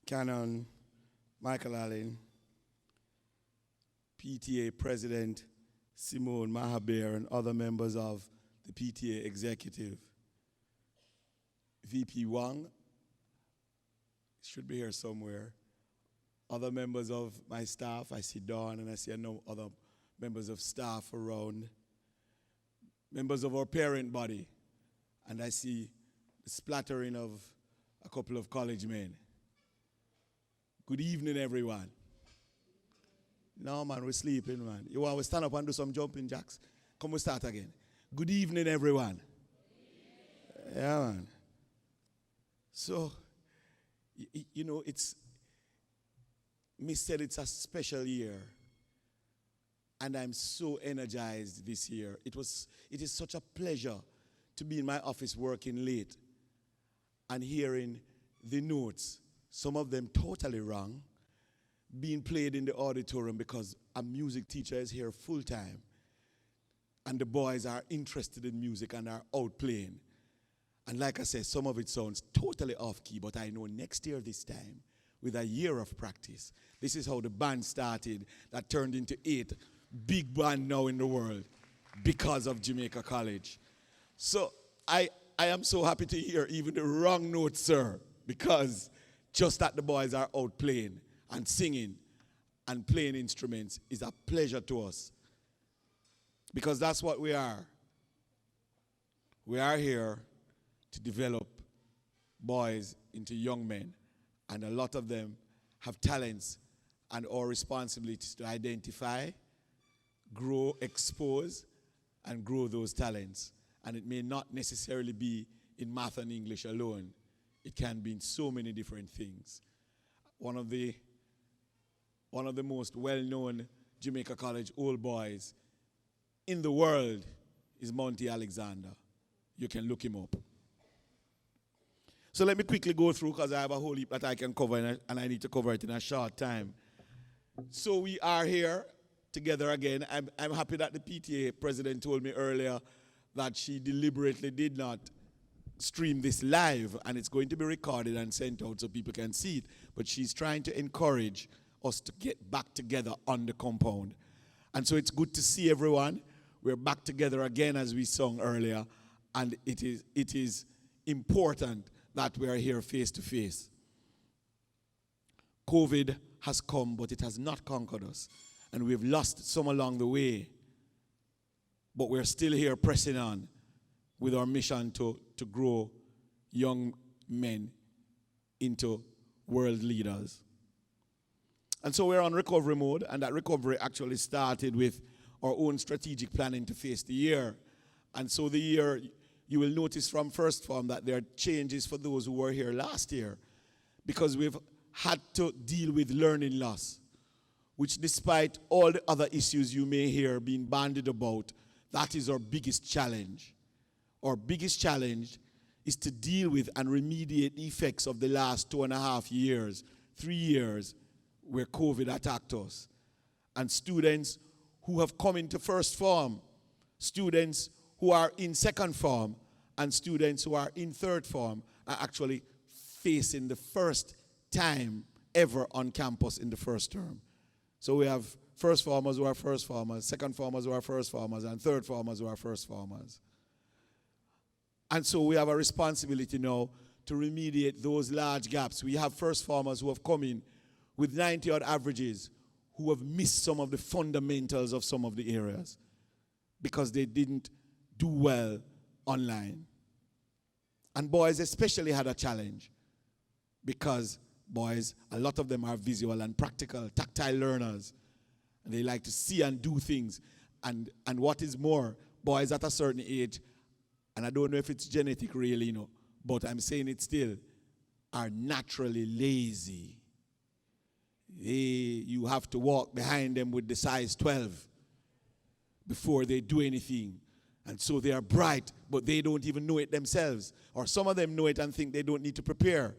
Canon Michael Allen, PTA President Simone Mahaber, and other members of the PTA executive. VP Wang should be here somewhere. Other members of my staff, I see Dawn and I see other members of staff around. Members of our parent body, and I see the splattering of a couple of college men. Good evening, everyone. No, man, we're sleeping, man. You want to stand up and do some jumping jacks? Come, we start again. Good evening, everyone. Yeah, man. So, you know, me said it's a special year. And I'm so energized this year. It is such a pleasure to be in my office working late and hearing the notes, some of them totally wrong, being played in the auditorium because a music teacher is here full time. And the boys are interested in music and are out playing. And like I said, some of it sounds totally off key, but I know next year this time, with a year of practice, this is how the band started that turned into 8 big band now in the world because of Jamaica College. So I am so happy to hear even the wrong notes, sir, because just that the boys are out playing and singing and playing instruments is a pleasure to us. Because that's what we are. We are here to develop boys into young men, and a lot of them have talents, and our responsibility is to identify, grow, expose, and grow those talents. And it may not necessarily be in math and English alone. It can be in so many different things. One of the most well-known Jamaica College old boys in the world is Monty Alexander. You can look him up. So let me quickly go through, because I have a whole heap that I can cover, and I need to cover it in a short time. So we are here together again. I'm happy that the PTA president told me earlier that she deliberately did not stream this live, and it's going to be recorded and sent out so people can see it. But she's trying to encourage us to get back together on the compound. And so it's good to see everyone. We're back together again, as we sung earlier, and it is important that we are here face to face. COVID has come, but it has not conquered us. And we've lost some along the way. But we're still here pressing on with our mission to grow young men into world leaders. And so we're on recovery mode, and that recovery actually started with our own strategic planning to face the year. And so the year, you will notice from First Form that there are changes for those who were here last year, because we've had to deal with learning loss, which, despite all the other issues you may hear being bandied about, that is our biggest challenge. Our biggest challenge is to deal with and remediate the effects of the last 2.5 years, 3 years, where COVID attacked us. And students who have come into First Form, students who are in Second Form, and students who are in Third Form are actually facing the first time ever on campus in the first term. So we have First Formers who are First Formers, Second Formers who are First Formers, and Third Formers who are First Formers. And so we have a responsibility now to remediate those large gaps. We have First Formers who have come in with 90-odd averages, who have missed some of the fundamentals of some of the areas because they didn't do well online. And boys especially had a challenge, because boys, a lot of them are visual and practical, tactile learners. And they like to see and do things. And what is more, boys at a certain age, and I don't know if it's genetic really, you know, but I'm saying it still, are naturally lazy. You have to walk behind them with the size 12 before they do anything. And so they are bright, but they don't even know it themselves. Or some of them know it and think they don't need to prepare.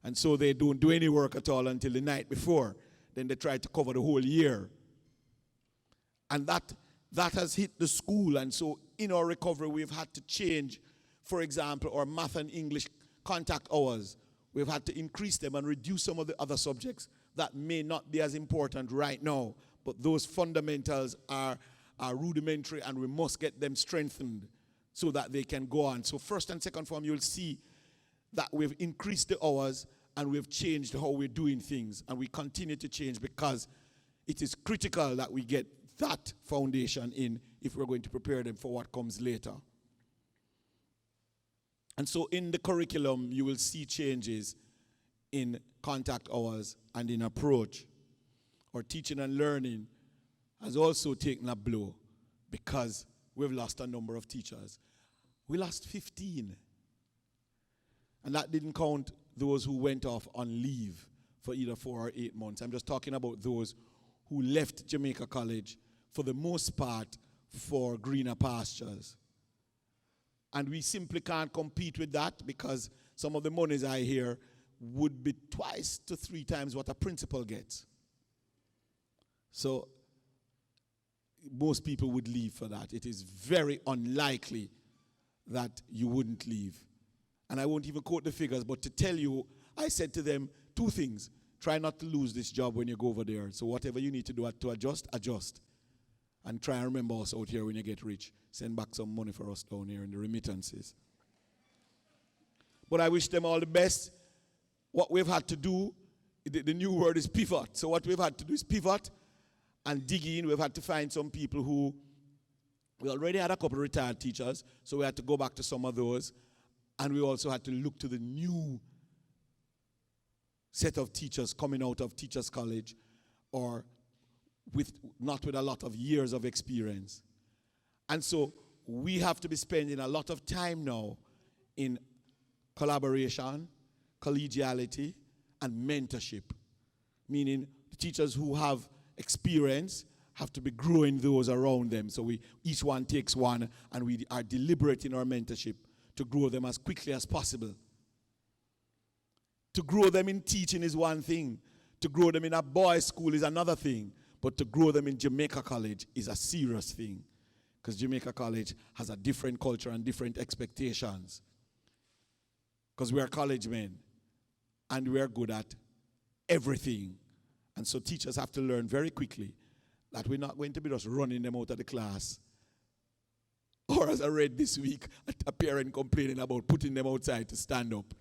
And so they don't do any work at all until the night before. Then they try to cover the whole year. And that has hit the school. And so in our recovery, we've had to change, for example, our math and English contact hours. We've had to increase them and reduce some of the other subjects that may not be as important right now, but those fundamentals are rudimentary, and we must get them strengthened so that they can go on. So first and second form, you'll see that we've increased the hours and we've changed how we're doing things, and we continue to change because it is critical that we get that foundation in if we're going to prepare them for what comes later. And so in the curriculum, you will see changes in contact hours and in approach. Our teaching and learning has also taken a blow because we've lost a number of teachers. We lost 15. And that didn't count those who went off on leave for either 4 or 8 months. I'm just talking about those who left Jamaica College for the most part for greener pastures. And we simply can't compete with that because some of the monies I hear would be 2 to 3 times what a principal gets. So most people would leave for that. It is very unlikely that you wouldn't leave. And I won't even quote the figures, but to tell you, I said to them 2 things. Try not to lose this job when you go over there. So whatever you need to do to adjust, adjust. And try and remember us out here when you get rich. Send back some money for us down here in the remittances. But I wish them all the best. What we've had to do, the new word is pivot. So what we've had to do is pivot and dig in. We've had to find some people who, we already had a couple of retired teachers, so we had to go back to some of those. And we also had to look to the new set of teachers coming out of Teachers College or not with a lot of years of experience. And so we have to be spending a lot of time now in collaboration, collegiality, and mentorship. Meaning the teachers who have experience have to be growing those around them. So each one takes one, and we are deliberate in our mentorship to grow them as quickly as possible. To grow them in teaching is one thing. To grow them in a boys' school is another thing. But to grow them in Jamaica College is a serious thing. Because Jamaica College has a different culture and different expectations. Because we are college men. And we are good at everything. And so teachers have to learn very quickly that we're not going to be just running them out of the class. Or as I read this week, a parent complaining about putting them outside to stand up.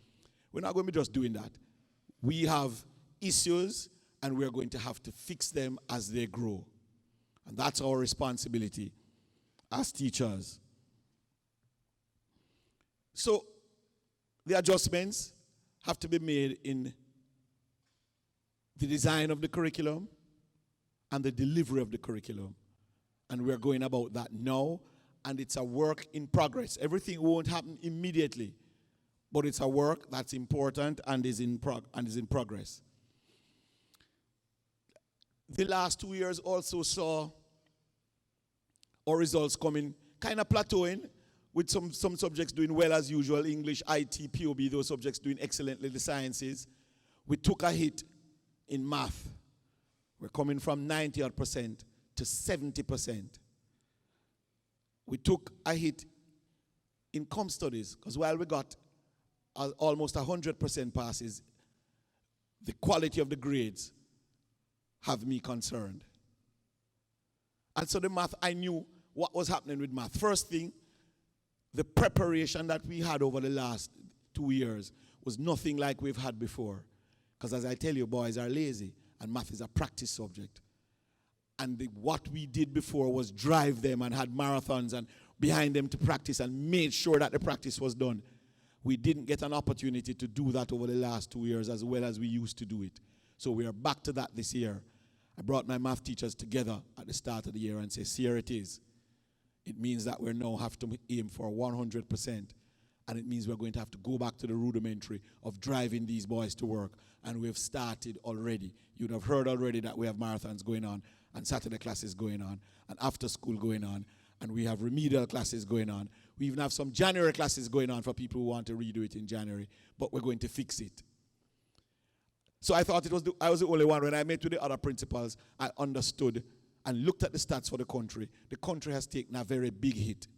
We're not going to be just doing that. We have issues, and we're going to have to fix them as they grow. And that's our responsibility as teachers. So the adjustments have to be made in the design of the curriculum and the delivery of the curriculum. And we're going about that now, and it's a work in progress. Everything won't happen immediately, but it's a work that's important and is in progress. The last 2 years also saw our results coming kind of plateauing, with some subjects doing well as usual, English, IT, POB, those subjects doing excellently, the sciences. We took a hit in math. We're coming from 90% to 70%. We took a hit in com studies, because while we got almost 100% passes, the quality of the grades have me concerned. And so the math, I knew what was happening with math. First thing, the preparation that we had over the last 2 years was nothing like we've had before. Because as I tell you, boys are lazy, and math is a practice subject. And what we did before was drive them and had marathons and behind them to practice and made sure that the practice was done. We didn't get an opportunity to do that over the last 2 years as well as we used to do it. So we are back to that this year. I brought my math teachers together at the start of the year and said, see, here it is. It means that we now have to aim for 100%. And it means we're going to have to go back to the rudimentary of driving these boys to work. And we've started already. You'd have heard already that we have marathons going on, and Saturday classes going on, and after school going on, and we have remedial classes going on. We even have some January classes going on for people who want to redo it in January, but we're going to fix it. So I thought I was the only one. When I met with the other principals, I understood and looked at the stats for the country. The country has taken a very big hit.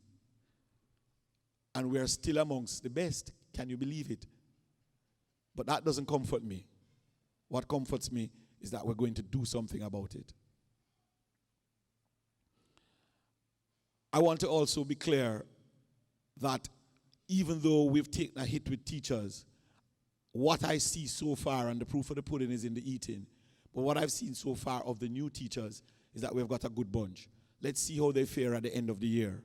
And we are still amongst the best. Can you believe it? But that doesn't comfort me. What comforts me is that we're going to do something about it. I want to also be clear that even though we've taken a hit with teachers, what I see so far, and the proof of the pudding is in the eating, but what I've seen so far of the new teachers is that we've got a good bunch. Let's see how they fare at the end of the year.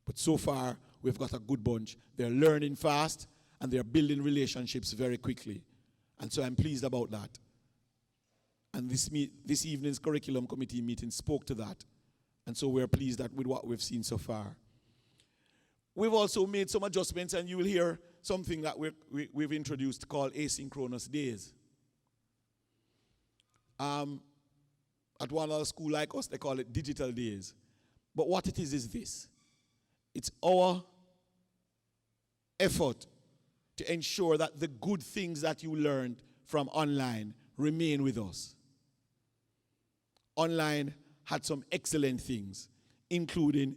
But so far, we've got a good bunch. They're learning fast, and they're building relationships very quickly. And so I'm pleased about that. And this evening's curriculum committee meeting spoke to that. And so we're pleased with what we've seen so far. We've also made some adjustments, and you will hear something that we've introduced called asynchronous days. At one other school like us, they call it digital days. But what it is this. It's our effort to ensure that the good things that you learned from online remain with us. Online had some excellent things, including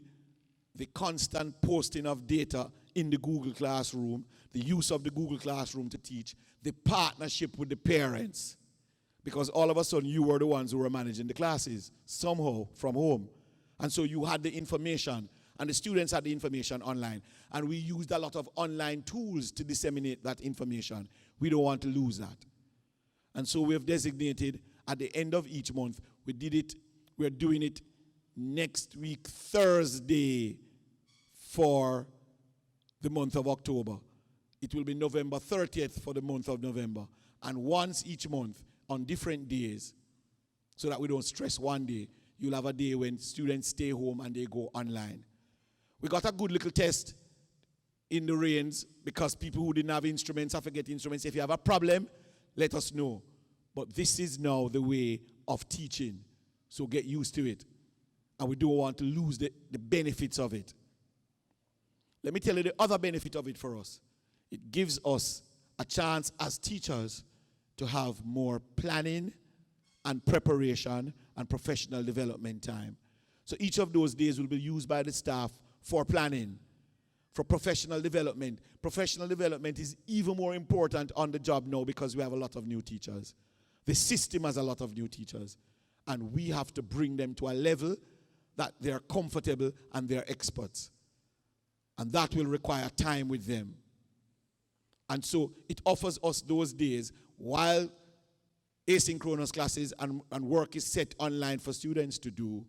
the constant posting of data in the Google Classroom, the use of the Google Classroom to teach, the partnership with the parents, because all of a sudden you were the ones who were managing the classes somehow from home. And so you had the information, and the students had the information online. And we used a lot of online tools to disseminate that information. We don't want to lose that. And so we have designated at the end of each month, we're doing it next week, Thursday, for the month of October. It will be November 30th for the month of November. And once each month, on different days, so that we don't stress one day, you'll have a day when students stay home and they go online. We got a good little test in the rains because people who didn't have instruments have to get instruments. If you have a problem, let us know. But this is now the way of teaching. So get used to it. And we don't want to lose the benefits of it. Let me tell you the other benefit of it for us. It gives us a chance as teachers to have more planning and preparation and professional development time. So each of those days will be used by the staff for planning, for professional development. Professional development is even more important on the job now because we have a lot of new teachers. The system has a lot of new teachers. And we have to bring them to a level that they're comfortable and they're experts. And that will require time with them. And so it offers us those days while asynchronous classes and work is set online for students to do.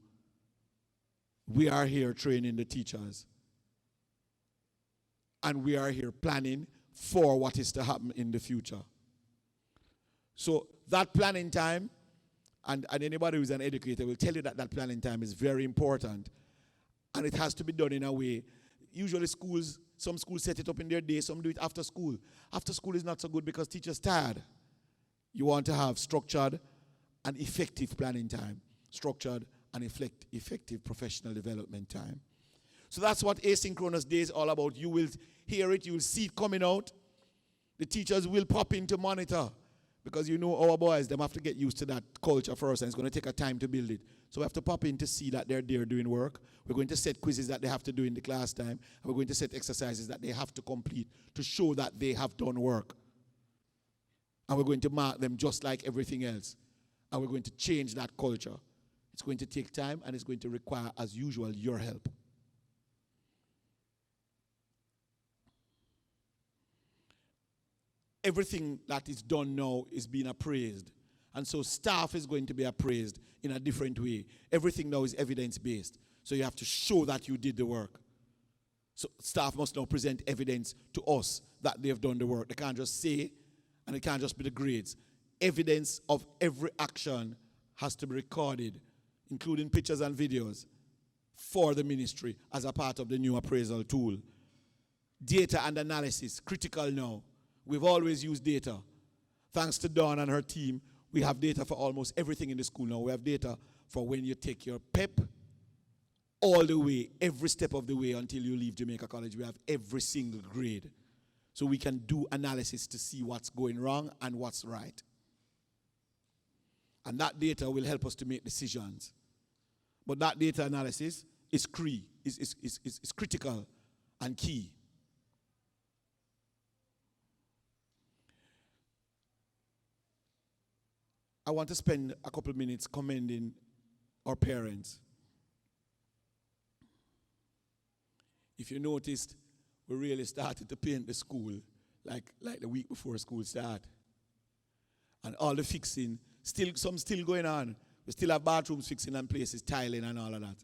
We are here training the teachers. And we are here planning for what is to happen in the future. So that planning time, and anybody who's an educator will tell you that planning time is very important. And it has to be done in a way. Usually some schools set it up in their day, some do it after school. After school is not so good because teachers are tired. You want to have structured and effective planning time. Structured and effective professional development time. So that's what asynchronous day is all about. You will hear it, you will see it coming out. The teachers will pop in to monitor. Because you know our boys, they have to get used to that culture first, and it's going to take a time to build it. So we have to pop in to see that they're there doing work. We're going to set quizzes that they have to do in the class time. And we're going to set exercises that they have to complete to show that they have done work. And we're going to mark them just like everything else. And we're going to change that culture. It's going to take time, and it's going to require, as usual, your help. Everything that is done now is being appraised. And so staff is going to be appraised in a different way. Everything now is evidence-based. So you have to show that you did the work. So staff must now present evidence to us that they have done the work. They can't just say, and it can't just be the grades. Evidence of every action has to be recorded, including pictures and videos, for the ministry as a part of the new appraisal tool. Data and analysis, critical now. We've always used data. Thanks to Dawn and her team, we have data for almost everything in the school now. We have data for when you take your PEP all the way, every step of the way until you leave Jamaica College. We have every single grade. So we can do analysis to see what's going wrong and what's right. And that data will help us to make decisions. But that data analysis is critical and key. I want to spend a couple of minutes commending our parents. If you noticed, we really started to paint the school like the week before school started. And all the fixing, some still going on. We still have bathrooms fixing and places, tiling and all of that.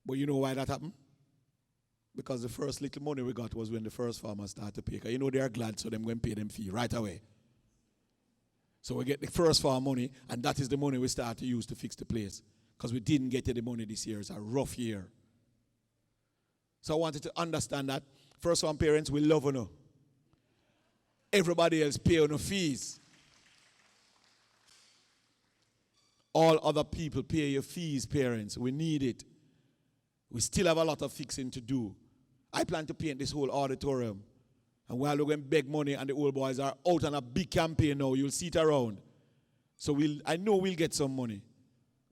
But you know why that happened? Because the first little money we got was when the first farmers started to pay. You know they are glad, so them going to pay them fee right away. So we get the first farm money, and that is the money we start to use to fix the place. Because we didn't get the money this year. It's a rough year. So I wanted to understand that. First farm parents, we love you. Everybody else pay on fees. All other people pay your fees, parents. We need it. We still have a lot of fixing to do. I plan to paint this whole auditorium. And while we're going to beg money and the old boys are out on a big campaign now, you'll see it around. So I know we'll get some money.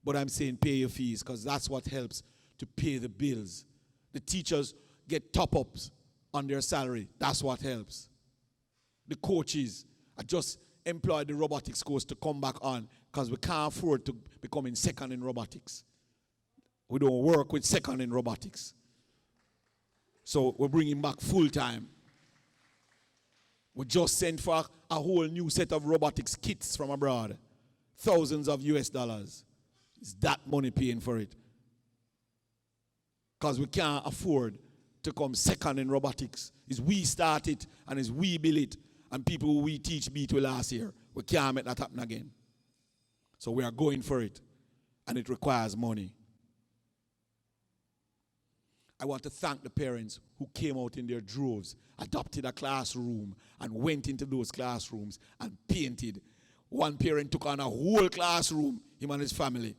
But I'm saying pay your fees because that's what helps to pay the bills. The teachers get top-ups on their salary. That's what helps. The coaches are just employed the robotics course to come back on because we can't afford to become in second in robotics. We don't work with second in robotics. So we're bringing back full-time. We just sent for a whole new set of robotics kits from abroad. Thousands of US dollars. Is that money paying for it? Because we can't afford to come second in robotics. It's we start it and it's we build it. And people who we teach beat we last year. We can't make that happen again. So we are going for it. And it requires money. I want to thank the parents who came out in their droves, adopted a classroom, and went into those classrooms and painted. One parent took on a whole classroom, him and his family,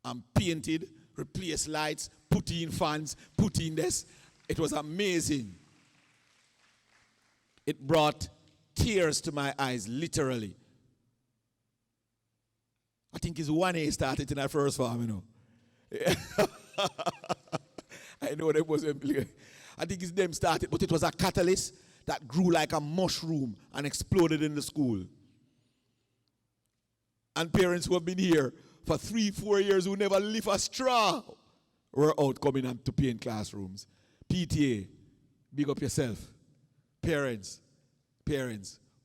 and painted, replaced lights, put in fans, put in this. It was amazing. It brought tears to my eyes, literally. I think it's 1A started in that first farm, you know. I know that wasn't. I think it's them started, but it was a catalyst that grew like a mushroom and exploded in the school. And parents who have been here for 3-4 years who never lift a straw were out coming up to paint classrooms. PTA, big up yourself. Parents,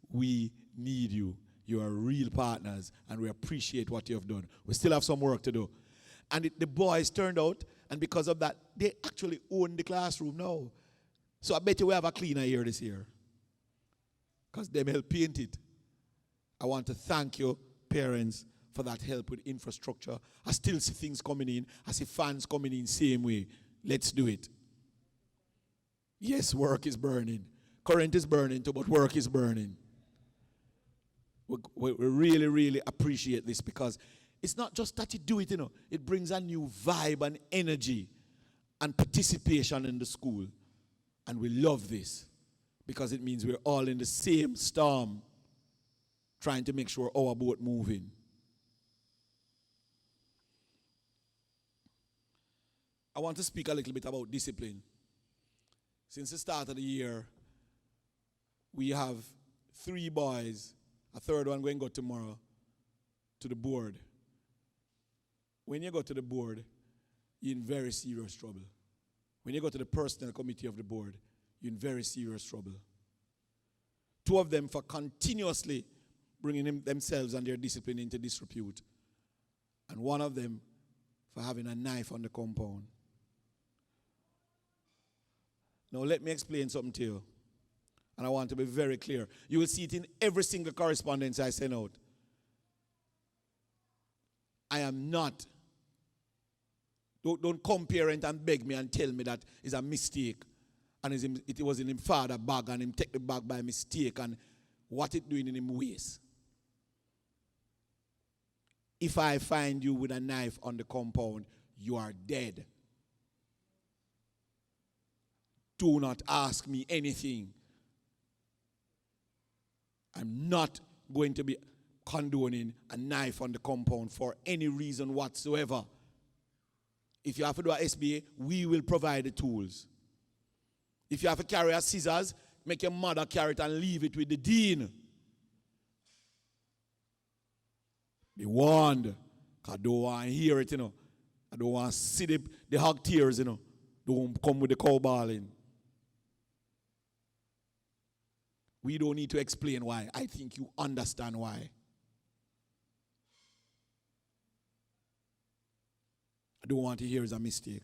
we need you. You are real partners, and we appreciate what you have done. We still have some work to do. And the boys turned out, and because of that, they actually own the classroom now. So I bet you we have a cleaner here this year. Because them help paint it. I want to thank you, parents, for that help with infrastructure. I still see things coming in. I see fans coming in same way. Let's do it. Yes, work is burning. Current is burning too, but work is burning. We really, really appreciate this because it's not just that you do it, you know. It brings a new vibe and energy and participation in the school. And we love this because it means we're all in the same storm trying to make sure our boat moving. I want to speak a little bit about discipline. Since the start of the year, we have 3 boys, a third one going to go tomorrow, to the board. When you go to the board, you're in very serious trouble. When you go to the personnel committee of the board, you're in very serious trouble. 2 of them for continuously bringing themselves and their discipline into disrepute. And 1 of them for having a knife on the compound. Now let me explain something to you. And I want to be very clear. You will see it in every single correspondence I send out. I am not. Don't come parent and beg me and tell me that it's a mistake. And it was in him father bag and him take the bag by mistake and what it doing in him waist. If I find you with a knife on the compound, you are dead. Do not ask me anything. I'm not going to be condoning a knife on the compound for any reason whatsoever. If you have to do a SBA, we will provide the tools. If you have to carry a scissors, make your mother carry it and leave it with the dean. Be warned. Because I don't want to hear it, I don't want to see the hog tears, Don't come with the cow balling. We don't need to explain why. I think you understand why. I don't want to hear it's a mistake.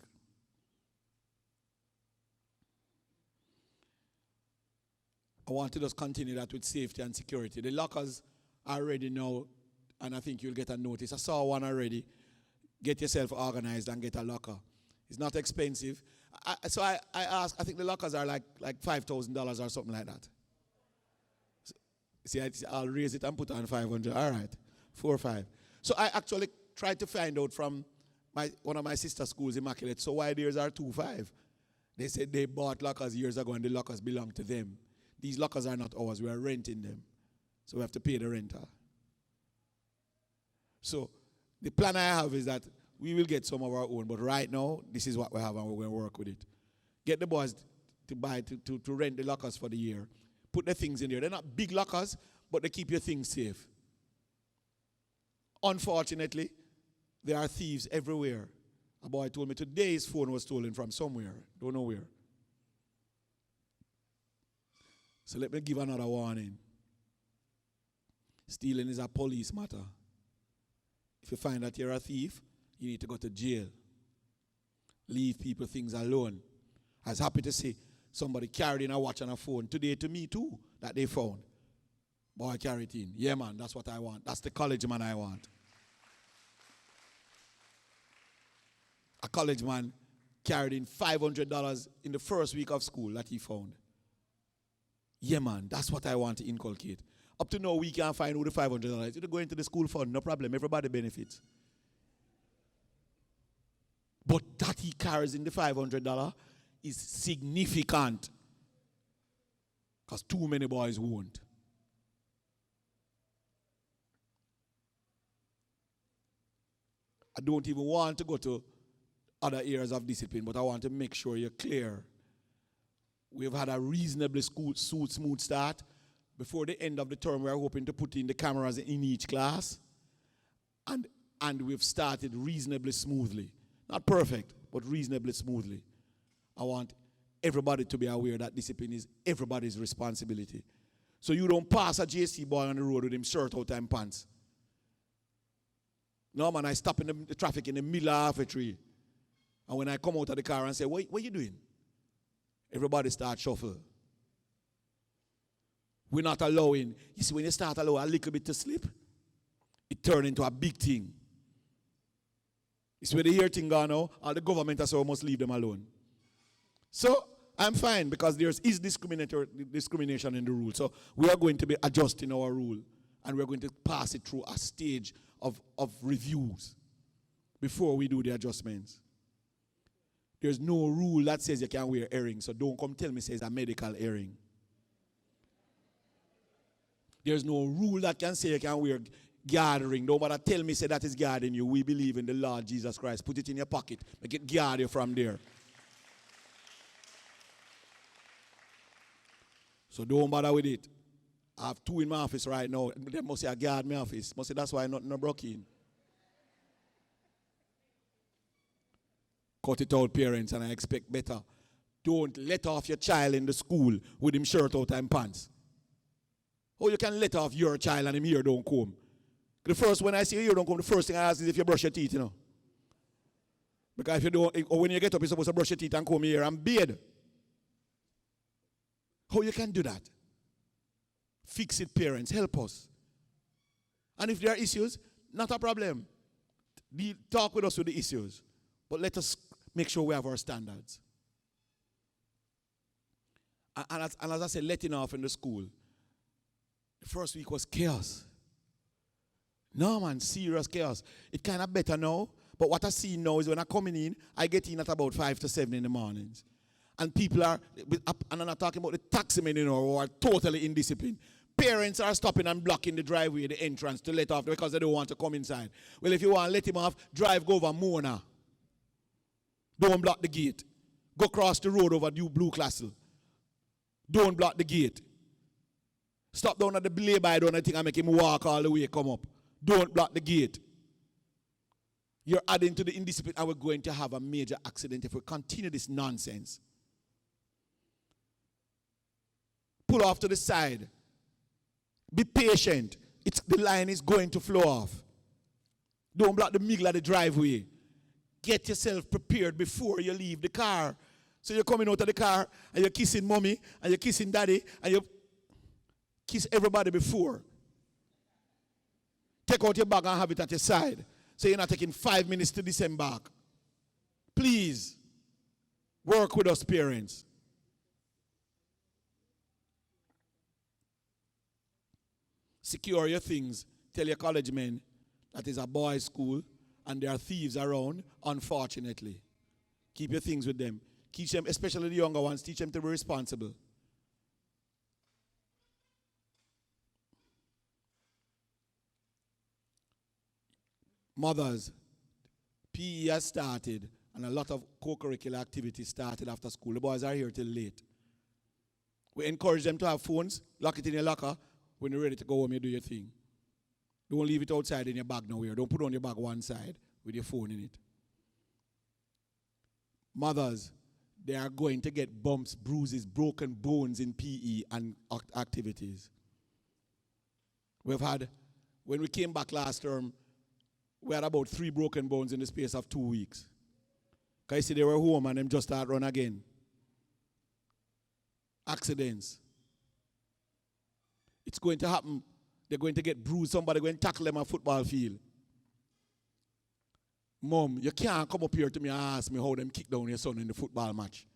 I want to just continue that with safety and security. The lockers are ready now, and I think you'll get a notice. I saw one already. Get yourself organized and get a locker. It's not expensive. So I asked, I think the lockers are like $5,000 or something like that. See, I'll raise it and put on 500. All right, 4 or 5. So I actually tried to find out from one of my sister schools, Immaculate, so why theirs are 2.5. They said they bought lockers years ago and the lockers belong to them. These lockers are not ours. We are renting them. So we have to pay the renter. So the plan I have is that we will get some of our own, but right now, this is what we have and we're going to work with it. Get the boys to buy, to rent the lockers for the year. Put the things in there. They're not big lockers, but they keep your things safe. Unfortunately, there are thieves everywhere. A boy told me today his phone was stolen from somewhere. Don't know where. So let me give another warning. Stealing is a police matter. If you find that you're a thief, you need to go to jail. Leave people things alone. I was happy to see somebody carried in a watch and a phone today to me too that they found. Boy carried in. Yeah, man, that's what I want. That's the college man I want. A college man carried in $500 in the first week of school that he found. Yeah, man, that's what I want to inculcate. Up to now, we can't find who the $500 is. You go into the school fund, no problem. Everybody benefits. But that he carries in the $500 is significant. Because too many boys won't. I don't even want to go to other areas of discipline, but I want to make sure you're clear. We've had a reasonably smooth start. Before the end of the term, we're hoping to put in the cameras in each class. And we've started reasonably smoothly. Not perfect, but reasonably smoothly. I want everybody to be aware that discipline is everybody's responsibility. So you don't pass a JC boy on the road with him shirt out and pants. No, man, I stop in the traffic in the middle of a tree. And when I come out of the car and say, what are you doing? Everybody start shuffle. We're not allowing. You see, when you start allowing a little bit to slip, it turns into a big thing. It's where the here thing gone now, or the government has almost leave them alone. So I'm fine because there is discrimination in the rule. So we are going to be adjusting our rule and we're going to pass it through a stage of reviews before we do the adjustments. There's no rule that says you can't wear earrings, so don't come tell me it's a medical earring. There's no rule that can say you can't wear guard ring. Nobody tell me say that is guarding you. We believe in the Lord Jesus Christ. Put it in your pocket. Make it guard you from there. So don't bother with it. I have 2 in my office right now. They must say I guard my office. Must say that's why nothing broke in. Cut it out, parents, and I expect better. Don't let off your child in the school with him shirt out and pants. Or you can let off your child and him ear don't comb. The first, when I see your ear don't comb, the first thing I ask is if you brush your teeth, Because if you don't, or when you get up, you're supposed to brush your teeth and comb your ear and bathe. How you can do that? Fix it, parents. Help us. And if there are issues, not a problem. Talk with us with the issues. But let us make sure we have our standards. And as I said, letting off in the school. The first week was chaos. No, man, serious chaos. It kind of better now. But what I see now is when I'm coming in, I get in at about 5 to 7 in the mornings. And people are, and I'm not talking about the taxi men, who are totally indisciplined. Parents are stopping and blocking the driveway, the entrance to let off because they don't want to come inside. Well, if you want to let him off, drive go over Mona. Don't block the gate. Go across the road over New Blue Castle. Don't block the gate. Stop down at the lay-by down, I think I make him walk all the way, come up. Don't block the gate. You're adding to the indiscipline, and we're going to have a major accident if we continue this nonsense. Pull off to the side. Be patient. The line is going to flow off. Don't block the middle of the driveway. Get yourself prepared before you leave the car. So you're coming out of the car, and you're kissing mommy, and you're kissing daddy, and you kiss everybody before. Take out your bag and have it at your side. So you're not taking 5 minutes to disembark. Please, work with us parents. Secure your things. Tell your college men that is a boys' school and there are thieves around, unfortunately. Keep your things with them. Teach them, especially the younger ones, teach them to be responsible. Mothers, PE has started and a lot of co-curricular activities started after school. The boys are here till late. We encourage them to have phones, lock it in your locker. When you're ready to go home, you do your thing. Don't leave it outside in your bag nowhere. Don't put on your bag one side with your phone in it. Mothers, they are going to get bumps, bruises, broken bones in PE and activities. We've had, when we came back last term, we had about 3 broken bones in the space of 2 weeks. Because you see, they were home and them just start run again. Accidents. It's going to happen. They're going to get bruised. Somebody going to tackle them on a football field. Mom, you can't come up here to me and ask me how them kick down your son in the football match.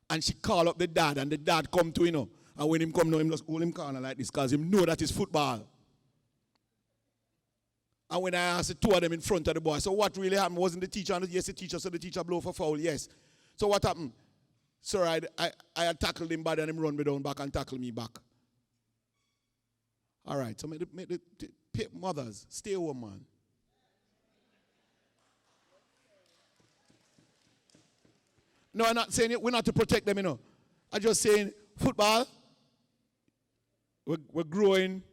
And she call up the dad, and the dad come to, and when him come now, him just hold him corner like this because him know that is football. And when I asked the 2 of them in front of the boy, so what really happened? Wasn't the teacher? Yes, the teacher, so the teacher blow for foul, yes. So what happened? Sir, I had tackled him bad and him run me down back and tackle me back. All right, so make the mothers, stay home, man. No, I'm not saying it. We're not to protect them, I'm just saying football, we're growing.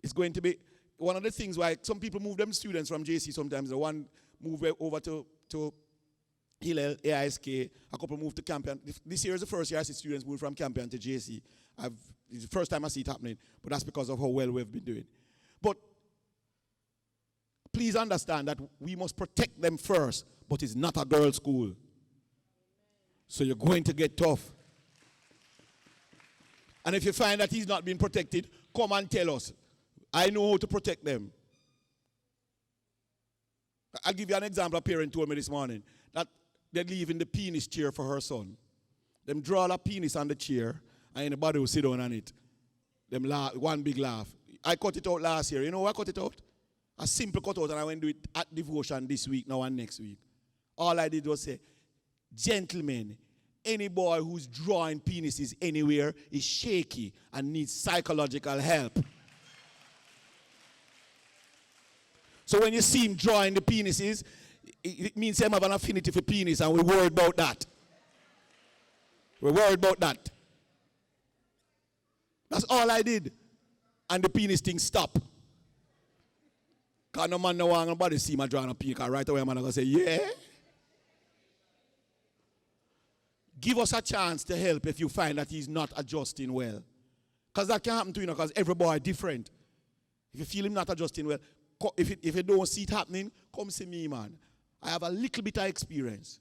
It's going to be one of the things why some people move them students from JC sometimes. The one move over to Hillel, AISK, a couple moved to Campion. This year is the first year I see students move from Campion to JC. It's the first time I see it happening, but that's because of how well we've been doing. But please understand that we must protect them first, but it's not a girls' school. So you're going to get tough. And if you find that he's not being protected, come and tell us. I know how to protect them. I'll give you an example. A parent told me this morning that they're leaving the penis chair for her son. Them draw a penis on the chair, and anybody will sit down on it. Them laugh, one big laugh. I cut it out last year. You know why I cut it out? A simple cut out, and I went to do it at devotion this week, now and next week. All I did was say, gentlemen, any boy who's drawing penises anywhere is shaky and needs psychological help. So when you see him drawing the penises, it means him have an affinity for penis, and we're worried about that. We're worried about that. That's all I did. And the penis thing stopped. Because no man no want nobody see my drawing a penis. Right away, man, I'm going to say, yeah. Give us a chance to help if you find that he's not adjusting well. Because that can happen to you, because every boy is different. If you feel him not adjusting well, if you don't see it happening, come see me, man. I have a little bit of experience.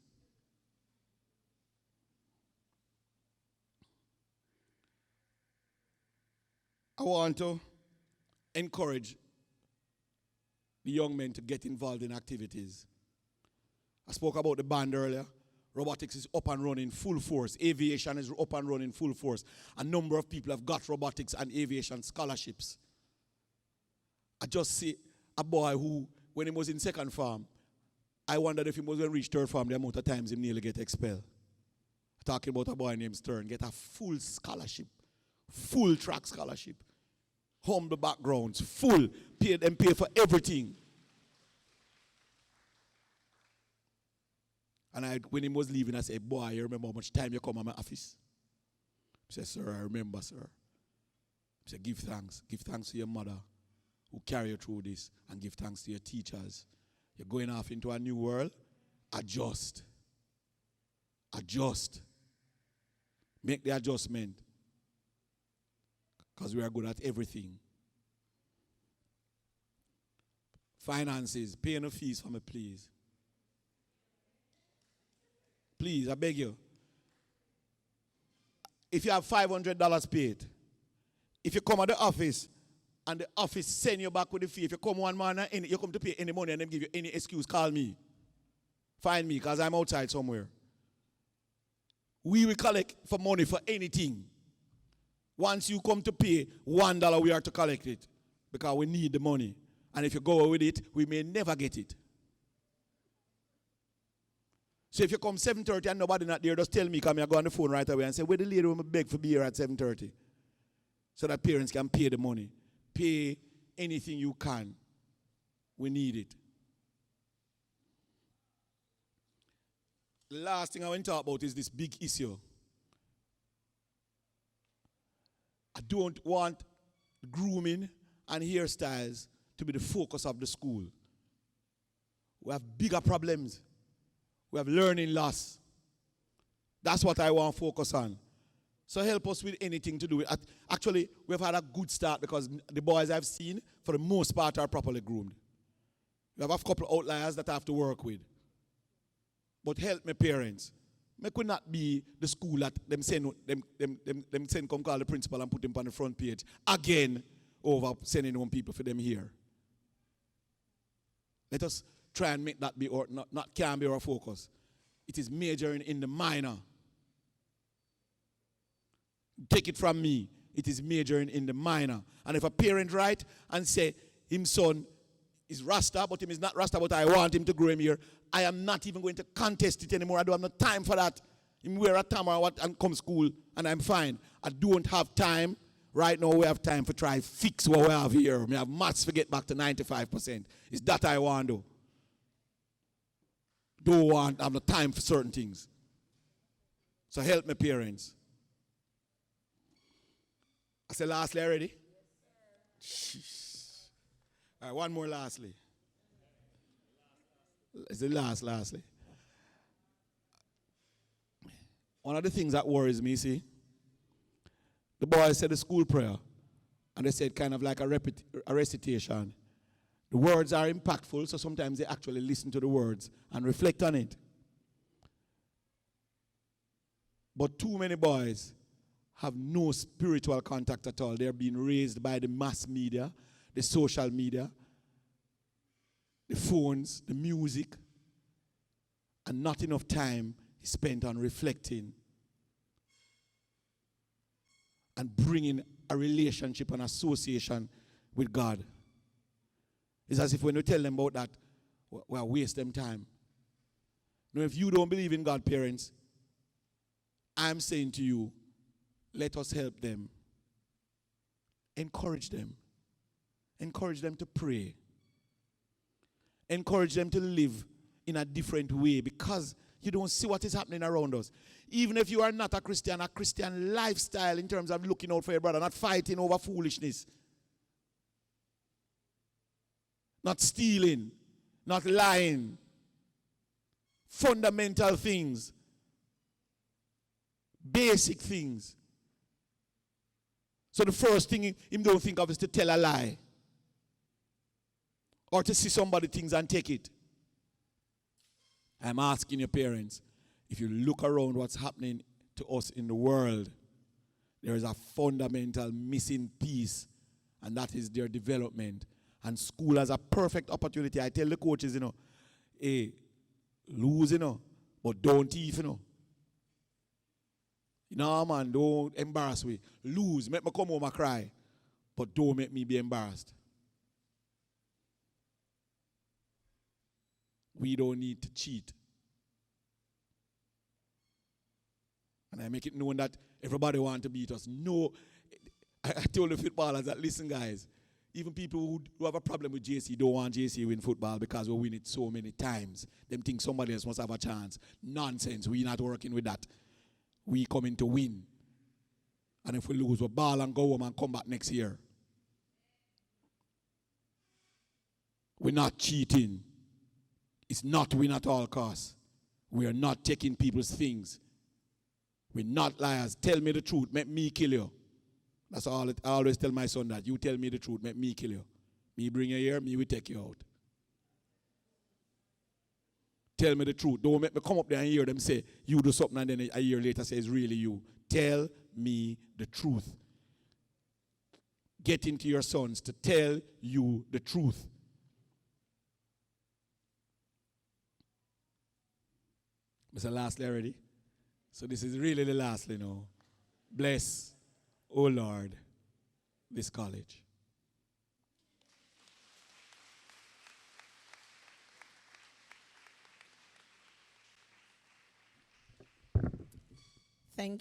I want to encourage the young men to get involved in activities. I spoke about the band earlier. Robotics is up and running full force. Aviation is up and running full force. A number of people have got robotics and aviation scholarships. I just see a boy who, when he was in second farm, I wondered if he was going to reach third farm, the amount of times he nearly get expelled. Talking about a boy named Stern, get a full scholarship, full track scholarship, humble backgrounds, full, pay for everything. And when he was leaving, I said, boy, you remember how much time you come at my office? He said, sir, I remember, sir. Say, give thanks. Give thanks to your mother who carry you through this, and give thanks to your teachers. You're going off into a new world. Adjust. Adjust. Make the adjustment. Because we are good at everything. Finances. Pay no fees for me, please. Please, I beg you. If you have $500 paid, if you come at the office and the office send you back with the fee, if you come one man and you come to pay any money and them give you any excuse, call me. Find me because I'm outside somewhere. We will collect for money for anything. Once you come to pay $1, we are to collect it because we need the money. And if you go with it, we may never get it. So if you come 7:30 and nobody not there, just tell me, come here, go on the phone right away and say, where the lady will beg for be here at 7:30? So that parents can pay the money. Pay anything you can. We need it. The last thing I want to talk about is this big issue. I don't want grooming and hairstyles to be the focus of the school. We have bigger problems. We have learning loss. That's what I want to focus on. So help us with anything to do with it. Actually, we've had a good start because the boys I've seen, for the most part, are properly groomed. We have a couple of outliers that I have to work with. But help me, parents. Make we not be the school that them send come call the principal and put him on the front page again over sending home people for them here. Let us try and make that be or not can be our focus. It is majoring in the minor. Take it from me. It is majoring in the minor. And if a parent write and say his son is Rasta, but him is not Rasta, but I want him to grow him here, I am not even going to contest it anymore. I don't have no time for that. Him wear a tam or what and come school and I'm fine. I don't have time. Right now we have time for try fix what we have here. We have maths to get back to 95%. It's that I want to do. Don't have no time for certain things. So help me, parents. I said lastly already? Yes, all right, one more lastly. It's the lastly. One of the things that worries me, see, the boys said the school prayer, and they said kind of like a recitation. The words are impactful, so sometimes they actually listen to the words and reflect on it. But too many boys have no spiritual contact at all. They're being raised by the mass media, the social media, the phones, the music, and not enough time is spent on reflecting and bringing a relationship and association with God. It's as if when you tell them about that, we're wasting time. Now, if you don't believe in God, parents, I'm saying to you, let us help them. Encourage them. Encourage them to pray. Encourage them to live in a different way because you don't see what is happening around us. Even if you are not a Christian lifestyle in terms of looking out for your brother, not fighting over foolishness, not stealing, not lying, fundamental things, basic things. So the first thing him don't think of is to tell a lie or to see somebody things and take it. I'm asking your parents, if you look around what's happening to us in the world, there is a fundamental missing piece, and that is their development. And school has a perfect opportunity. I tell the coaches, hey, lose, but don't thief, man, don't embarrass me. Lose, make me come home and cry, but don't make me be embarrassed. We don't need to cheat. And I make it known that everybody wants to beat us. No, I told the footballers that, listen, guys, even people who have a problem with JC don't want JC to win football because we win it so many times. Them think somebody else must have a chance. Nonsense. We're not working with that. We coming to win. And if we lose, we'll ball and go home and come back next year. We're not cheating. It's not win at all costs. We are not taking people's things. We're not liars. Tell me the truth, make me kill you. That's all. I always tell my son that. You tell me the truth, make me kill you. Me bring you here, me will take you out. Tell me the truth. Don't make me come up there and hear them say, you do something, and then a year later say it's really you. Tell me the truth. Get into your sons to tell you the truth. Mr. Lastly already. So this is really the lastly now. Bless, oh Lord, this college. Thank you.